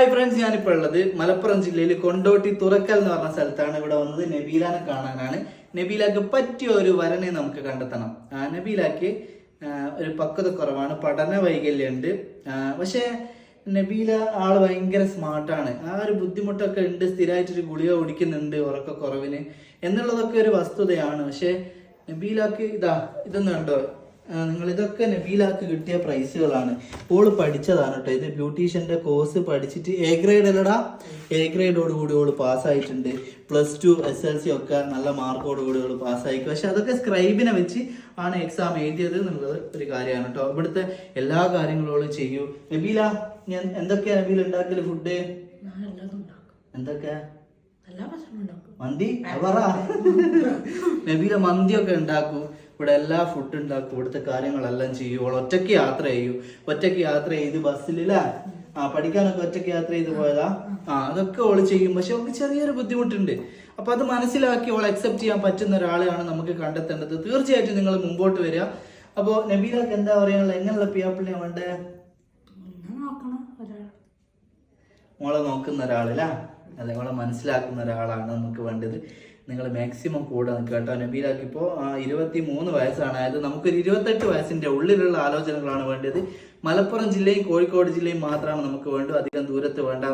Hi friends, ഞാനിപ്പോൾ ഉള്ളത് മലപ്പുറം ജില്ലയിൽ കൊണ്ടോട്ടി തുറക്കൽ എന്ന് പറഞ്ഞ സ്ഥലത്താണ്. ഇവിടെ വന്നത് നബീലാനെ കാണാനാണ്. നബീലാക്ക് പറ്റിയ ഒരു വരനെ നമുക്ക് കണ്ടെത്തണം. നബീലാക്ക് ഒരു പക്വത കുറവാണ്, പഠന വൈകല്യമുണ്ട്. പക്ഷെ നബീല ആള് ഭയങ്കര സ്മാർട്ടാണ്. ആ ഒരു ബുദ്ധിമുട്ടൊക്കെ ഉണ്ട്, സ്ഥിരമായിട്ടൊരു ഗുളിക കുടിക്കുന്നുണ്ട് ഉറക്കക്കുറവിന് എന്നുള്ളതൊക്കെ ഒരു വസ്തുതയാണ്. പക്ഷെ നബീലാക്ക് ഇതൊന്നും ഉണ്ടോ? നിങ്ങൾ ഇതൊക്കെ നബീലാക്ക് കിട്ടിയ പ്രൈസുകളാണ്. ഓള് പഠിച്ചതാണ് കേട്ടോ. ഇത് ബ്യൂട്ടീഷ്യന്റെ കോഴ്സ് പഠിച്ചിട്ട് എ ഗ്രേഡ് അല്ലടാ, എ ഗ്രേഡോട് കൂടി ഓള് പാസ്സായിട്ടുണ്ട്. +2 SLC ഒക്കെ നല്ല മാർക്കോട് കൂടി ഓള് പാസ്സായിരിക്കും. പക്ഷെ അതൊക്കെ സ്ക്രൈബിനെ വെച്ച് ആണ് എക്സാം എഴുതിയത് എന്നുള്ളത് ഒരു കാര്യമാണ് കേട്ടോ. ഇവിടുത്തെ എല്ലാ കാര്യങ്ങളും ഓള് ചെയ്യൂ. നബീല, ഞാൻ എന്തൊക്കെയാ നബീല ഉണ്ടാക്കല്? ഫുഡ് എന്തൊക്കെയാ? മന്തി നബീല മന്തിയൊക്കെ ഉണ്ടാക്കൂ. ഇവിടെ എല്ലാ ഫുഡ് ഉണ്ടാക്കും, ഇവിടുത്തെ കാര്യങ്ങളെല്ലാം ചെയ്യും. ഒറ്റയ്ക്ക് യാത്ര ചെയ്യൂ. ഒറ്റയ്ക്ക് യാത്ര ചെയ്ത് ബസ്സിലില്ല പഠിക്കാനൊക്കെ ഒറ്റയ്ക്ക് യാത്ര ചെയ്ത് പോയതാ. അതൊക്കെ ഓള് ചെയ്യും. പക്ഷെ അവൾക്ക് ചെറിയൊരു ബുദ്ധിമുട്ടുണ്ട്. അപ്പൊ അത് മനസ്സിലാക്കി ഓൾ അക്സെപ്റ്റ് ചെയ്യാൻ പറ്റുന്ന ഒരാളെയാണ് നമുക്ക് കണ്ടെത്തേണ്ടത്. തീർച്ചയായിട്ടും നിങ്ങൾ മുമ്പോട്ട് വരിക. അപ്പൊ നബീലക്ക് എന്താ പറയാനുള്ള, എങ്ങനെയുള്ള പിയാപ്പിളിനെ വേണ്ടേ? മോളെ നോക്കുന്ന ഒരാളല്ല, അതെ, മോളെ മനസ്സിലാക്കുന്ന ഒരാളാണ് നമുക്ക് വേണ്ടത്. നിങ്ങൾ മാക്സിമം കൂടെ നിൽക്കുക കേട്ടോ. നബീലാക്ക് ഇപ്പോൾ 23 വയസ്സാണ്. അതായത് നമുക്കൊരു 28 വയസ്സിന്റെ ഉള്ളിലുള്ള ആലോചനകളാണ് വേണ്ടത്. മലപ്പുറം ജില്ലയും കോഴിക്കോട് ജില്ലയും മാത്രമാണ് നമുക്ക് വേണ്ടത്, അധികം ദൂരത്ത് വേണ്ട.